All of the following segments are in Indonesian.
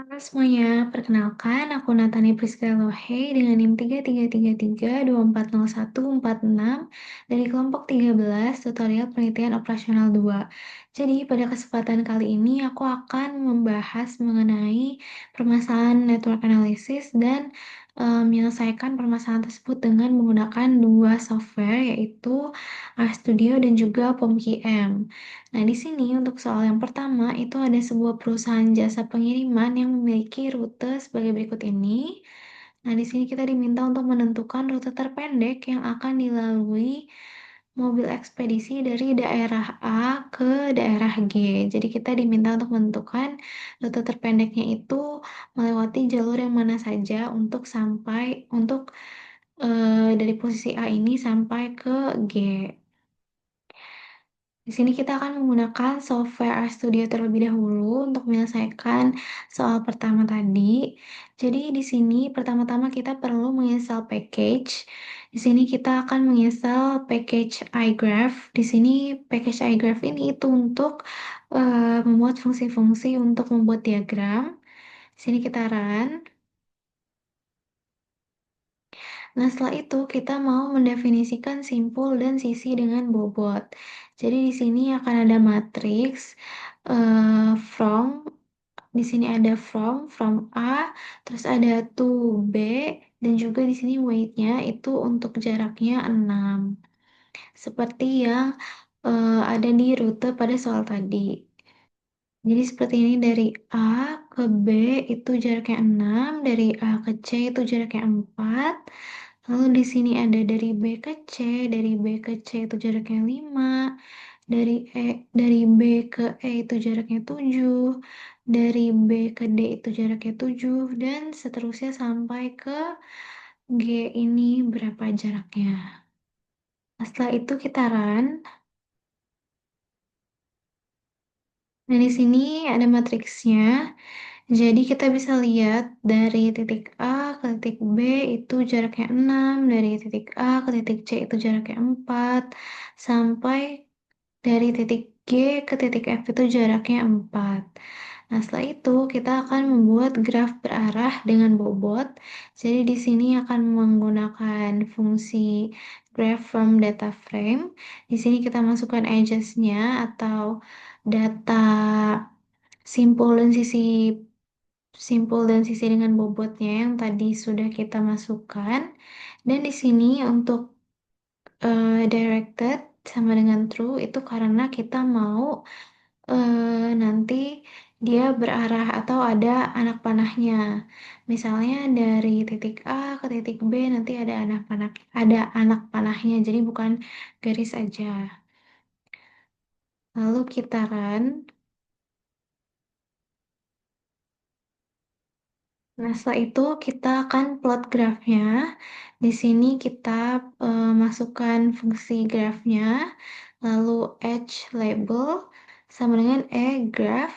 Halo semuanya, perkenalkan aku Natani Priska Lohe dengan NIM 3333240146 dari kelompok 13 tutorial penelitian operasional 2. Jadi pada kesempatan kali ini aku akan membahas mengenai permasalahan network analysis dan menyelesaikan permasalahan tersebut dengan menggunakan dua software yaitu RStudio dan juga POM-QM. Nah, di sini untuk soal yang pertama itu ada sebuah perusahaan jasa pengiriman yang memiliki rute sebagai berikut ini. Nah, di sini kita diminta untuk menentukan rute terpendek yang akan dilalui mobil ekspedisi dari daerah A ke daerah G. Jadi kita diminta untuk menentukan rute terpendeknya itu melewati jalur yang mana saja untuk dari posisi A ini sampai ke G. Di sini kita akan menggunakan software RStudio terlebih dahulu untuk menyelesaikan soal pertama tadi. Jadi di sini pertama-tama kita perlu menginstal package. Di sini kita akan menginstal package iGraph. Di sini package iGraph ini itu untuk membuat fungsi-fungsi untuk membuat diagram. Di sini kita run. Nah, setelah itu kita mau mendefinisikan simpul dan sisi dengan bobot. Jadi di sini akan ada matriks from, di sini ada from A, terus ada to B, dan juga di sini weight-nya itu untuk jaraknya 6. Seperti yang ada di rute pada soal tadi. Jadi seperti ini dari A ke B itu jaraknya 6, dari A ke C itu jaraknya 4. Lalu di sini ada dari B ke C, dari B ke C itu jaraknya 5, dari B ke E itu jaraknya 7, dari B ke D itu jaraknya 7, dan seterusnya sampai ke G ini berapa jaraknya. Nah, setelah itu kita run. Nah, di sini ada matriksnya. Jadi kita bisa lihat dari titik A ke titik B itu jaraknya 6, dari titik A ke titik C itu jaraknya 4, sampai dari titik G ke titik F itu jaraknya 4. Nah, setelah itu kita akan membuat graf berarah dengan bobot. Jadi di sini akan menggunakan fungsi graph from data frame. Di sini kita masukkan edges-nya atau data simpul dan sisi dengan bobotnya yang tadi sudah kita masukkan. Dan di sini untuk directed sama dengan true itu karena kita mau nanti dia berarah atau ada anak panahnya. Misalnya dari titik A ke titik B nanti ada anak panahnya, jadi bukan garis aja. Lalu kita run. Nah, setelah itu kita akan plot grafnya. Di sini kita masukkan fungsi grafnya, lalu h label sama dengan graph,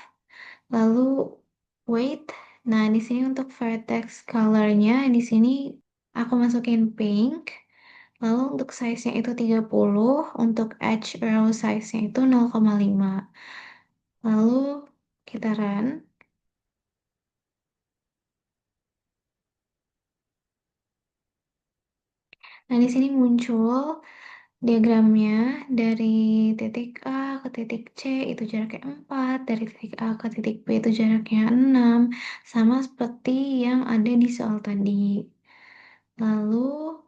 lalu weight. Nah, di sini untuk vertex colornya, di sini aku masukin pink. Lalu untuk size-nya itu 30, untuk edge row size-nya itu 0,5. Lalu kita run. Nah, di sini muncul diagramnya dari titik A ke titik C itu jaraknya 4, dari titik A ke titik B itu jaraknya 6, sama seperti yang ada di soal tadi. Lalu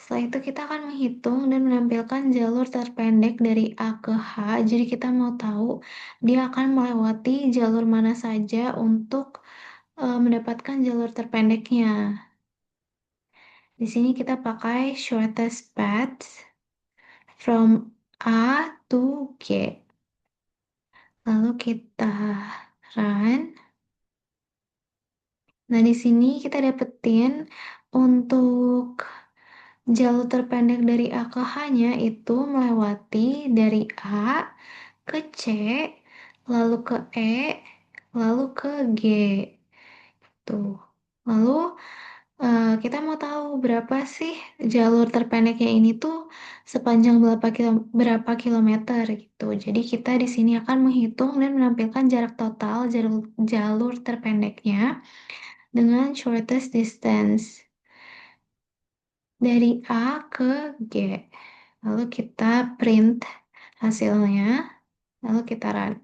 setelah itu kita akan menghitung dan menampilkan jalur terpendek dari A ke H. Jadi kita mau tahu dia akan melewati jalur mana saja untuk mendapatkan jalur terpendeknya. Di sini kita pakai shortest path from A to G. Lalu kita run. Nah, di sini kita dapetin untuk jalur terpendek dari A ke H-nya itu melewati dari A ke C, lalu ke E, lalu ke G. Tuh. Lalu Kita mau tahu berapa sih jalur terpendeknya ini tuh sepanjang berapa kilometer gitu. Jadi kita di sini akan menghitung dan menampilkan jarak total jalur terpendeknya dengan shortest distance dari A ke G. Lalu kita print hasilnya, lalu kita run.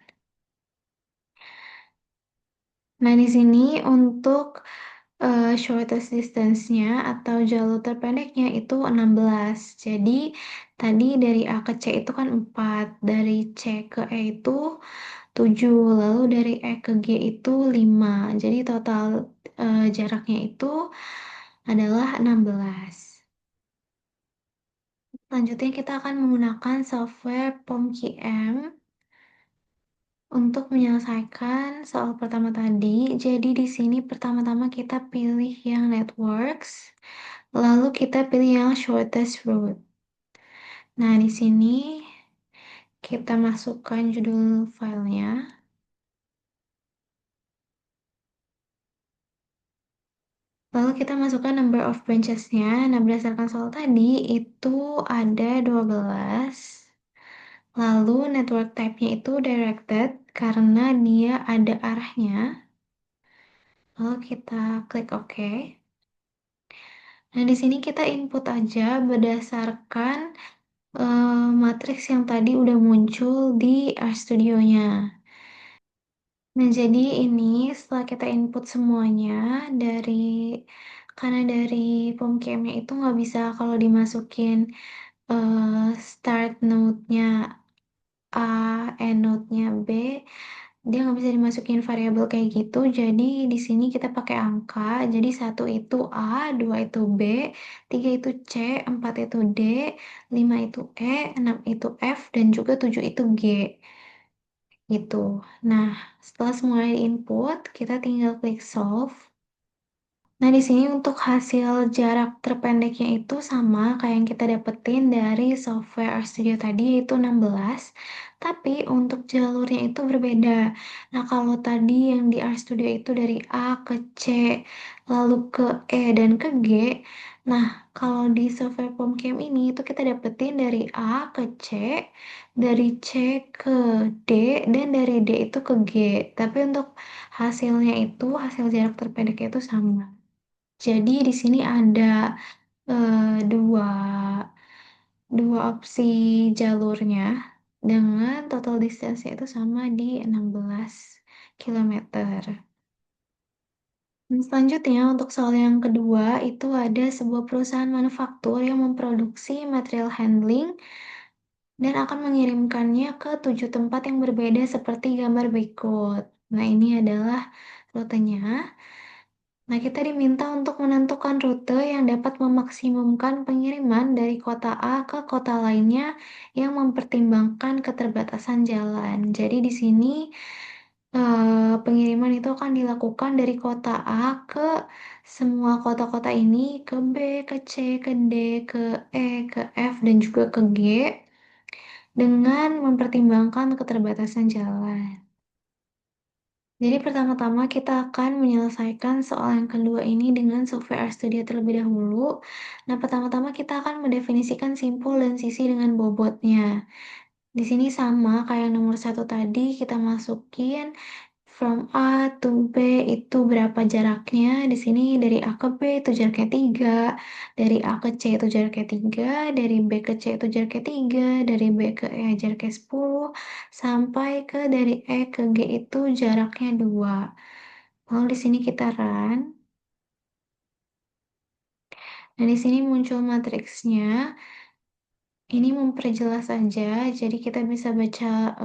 Nah, di sini untuk shortest distance-nya atau jalur terpendeknya itu 16. Jadi tadi dari A ke C itu kan 4, dari C ke E itu 7, lalu dari E ke G itu 5. Jadi total jaraknya itu adalah 16. Selanjutnya kita akan menggunakan software PomKM untuk menyelesaikan soal pertama tadi. Jadi di sini pertama-tama kita pilih yang networks. Lalu kita pilih yang shortest route. Nah, di sini kita masukkan judul filenya. Lalu kita masukkan number of branches-nya. Nah, berdasarkan soal tadi, itu ada 12. Lalu network type-nya itu directed karena dia ada arahnya. Lalu kita klik OK. Nah, di sini kita input aja berdasarkan matriks yang tadi udah muncul di RStudio-nya. Nah, jadi ini setelah kita input semuanya dari karena dari POMCAM-nya itu nggak bisa kalau dimasukin start node-nya A, end node-nya B, dia nggak bisa dimasukin variabel kayak gitu. Jadi di sini kita pakai angka. Jadi 1 itu A, 2 itu B, 3 itu C, 4 itu D, 5 itu E, 6 itu F, dan juga 7 itu G. Gitu. Nah, setelah semuanya input, kita tinggal klik solve. Nah, di sini untuk hasil jarak terpendeknya itu sama kayak yang kita dapetin dari software RStudio tadi, yaitu 16. Tapi untuk jalurnya itu berbeda. Nah, kalau tadi yang di RStudio itu dari A ke C, lalu ke E dan ke G. Nah, kalau di software PomCam ini itu kita dapetin dari A ke C, dari C ke D, dan dari D itu ke G. Tapi untuk hasilnya itu, hasil jarak terpendeknya itu sama. Jadi di sini ada dua opsi jalurnya dengan total distance itu sama di 16 kilometer. Dan selanjutnya untuk soal yang kedua itu ada sebuah perusahaan manufaktur yang memproduksi material handling dan akan mengirimkannya ke 7 tempat yang berbeda seperti gambar berikut. Nah, ini adalah rutenya. Nah, kita diminta untuk menentukan rute yang dapat memaksimumkan pengiriman dari kota A ke kota lainnya yang mempertimbangkan keterbatasan jalan. Jadi di sini pengiriman itu akan dilakukan dari kota A ke semua kota-kota ini, ke B, ke C, ke D, ke E, ke F, dan juga ke G dengan mempertimbangkan keterbatasan jalan. Jadi pertama-tama kita akan menyelesaikan soal yang kedua ini dengan software RStudio terlebih dahulu. Nah, pertama-tama kita akan mendefinisikan simpul dan sisi dengan bobotnya. Di sini sama kayak yang nomor satu tadi, kita masukin from A to B itu berapa jaraknya. Di sini dari A ke B itu jaraknya 3, dari A ke C itu jaraknya 3, dari B ke C itu jaraknya 3, dari B ke E jaraknya 10, sampai ke dari E ke G itu jaraknya 2. Lalu di sini kita run. Nah, di sini muncul matriksnya. Ini memperjelas aja, jadi kita bisa baca,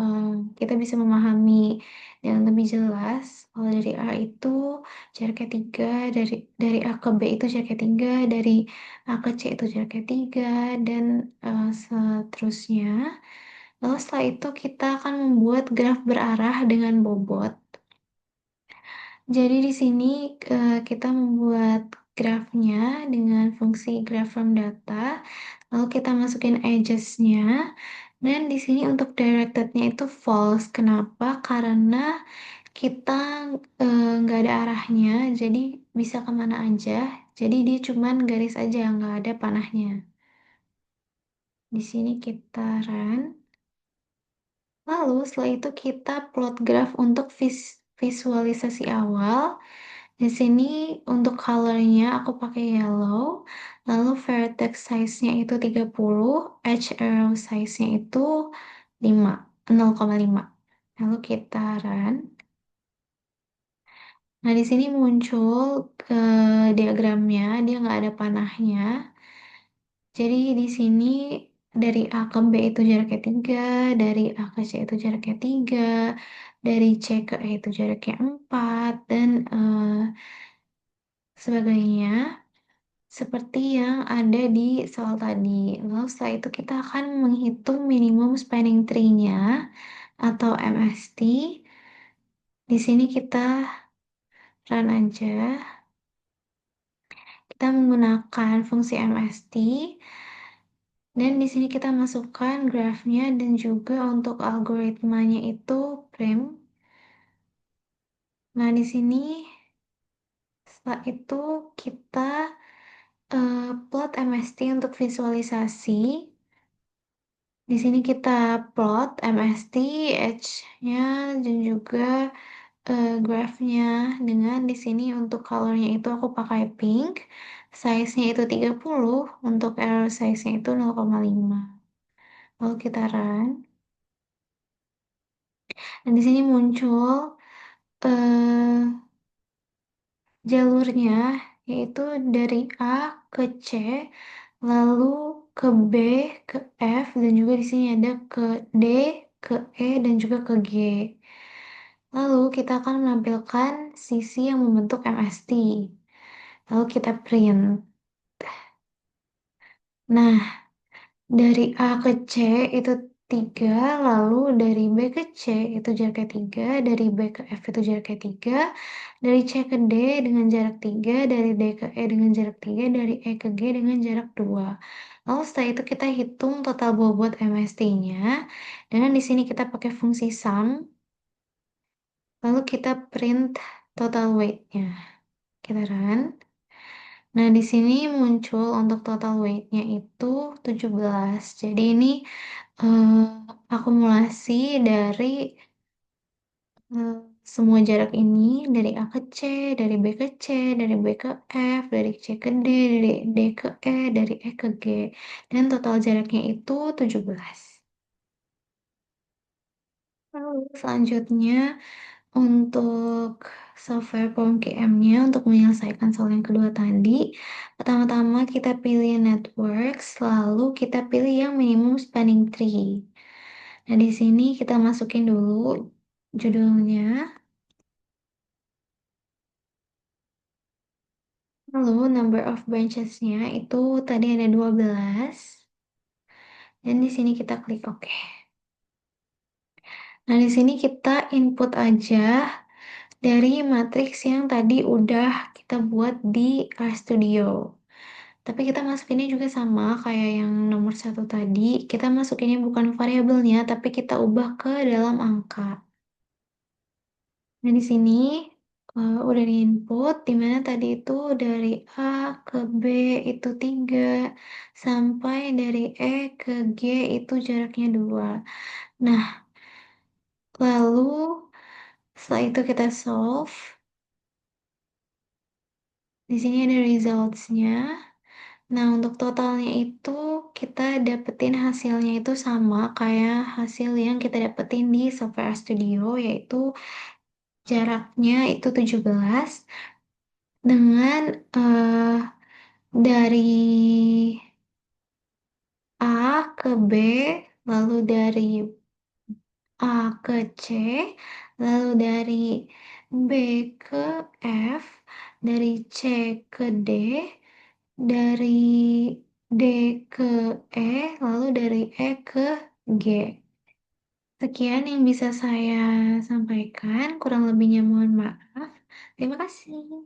kita bisa memahami yang lebih jelas. Kalau dari A itu jaraknya 3, dari A ke B itu jaraknya 3, dari A ke C itu jaraknya 3, dan seterusnya. Lalu setelah itu kita akan membuat graf berarah dengan bobot. Jadi di sini kita membuat grafnya dengan fungsi graph from data, lalu kita masukin edges-nya, dan di sini untuk directed-nya itu false. Kenapa? Karena kita nggak ada arahnya, jadi bisa kemana aja. Jadi dia cuman garis aja, nggak ada panahnya. Di sini kita run. Lalu setelah itu kita plot graph untuk visualisasi awal. Di sini untuk colornya aku pakai yellow. Lalu vertex size-nya itu 30, edge arrow size-nya itu 5, 0,5. Lalu kita run. Nah, di sini muncul diagramnya, dia nggak ada panahnya. Jadi di sini dari A ke B itu jaraknya 3, dari A ke C itu jaraknya 3, dari C ke E itu jaraknya 4, dan sebagainya. Seperti yang ada di soal tadi. Lalu setelah itu kita akan menghitung minimum spanning tree-nya atau MST. Di sini kita run aja. Kita menggunakan fungsi MST. Dan di sini kita masukkan grafnya dan juga untuk algoritmanya itu prim. Nah, di sini setelah itu kita plot MST untuk visualisasi. Di sini kita plot MST, edge-nya, dan juga grafnya dengan di sini untuk colornya itu aku pakai pink, size-nya itu 30, untuk error size-nya itu 0,5. Lalu kita run. Dan di sini muncul eh, jalurnya, yaitu dari A ke C, lalu ke B, ke F, dan juga di sini ada ke D, ke E, dan juga ke G. Lalu kita akan menampilkan sisi yang membentuk MST. Lalu kita print. Nah, dari A ke C itu 3, lalu dari B ke C itu jaraknya 3, dari B ke F itu jaraknya 3, dari C ke D dengan jarak 3, dari D ke E dengan jarak 3, dari E ke G dengan jarak 2. Lalu setelah itu kita hitung total bobot MST-nya, dan di sini kita pakai fungsi sum, lalu kita print total weight-nya. Kita run. Nah, di sini muncul untuk total weight-nya itu 17. Jadi ini eh, akumulasi dari eh, semua jarak ini, dari A ke C, dari B ke C, dari B ke F, dari C ke D, dari D ke E, dari E ke G. Dan total jaraknya itu 17. Lalu selanjutnya untuk software POMKM-nya untuk menyelesaikan soal yang kedua tadi, pertama-tama kita pilih networks, lalu kita pilih yang minimum spanning tree. Nah, di sini kita masukin dulu judulnya, lalu number of branches-nya itu tadi ada 12, dan di sini kita klik OK. Nah, di sini kita input aja dari matriks yang tadi udah kita buat di RStudio. Tapi kita masukinnya juga sama kayak yang nomor satu tadi. Kita masukinnya bukan variabelnya, tapi kita ubah ke dalam angka. Nah, di sini udah di input, dimana tadi itu dari A ke B itu 3, sampai dari E ke G itu jaraknya 2. Nah, lalu setelah itu kita solve. Di sini ada results-nya. Nah, untuk totalnya itu kita dapetin hasilnya itu sama kayak hasil yang kita dapetin di Software Studio, yaitu jaraknya itu 17 dengan dari A ke B, lalu dari A ke C, lalu dari B ke F, dari C ke D, dari D ke E, lalu dari E ke G. Sekian yang bisa saya sampaikan, kurang lebihnya mohon maaf. Terima kasih.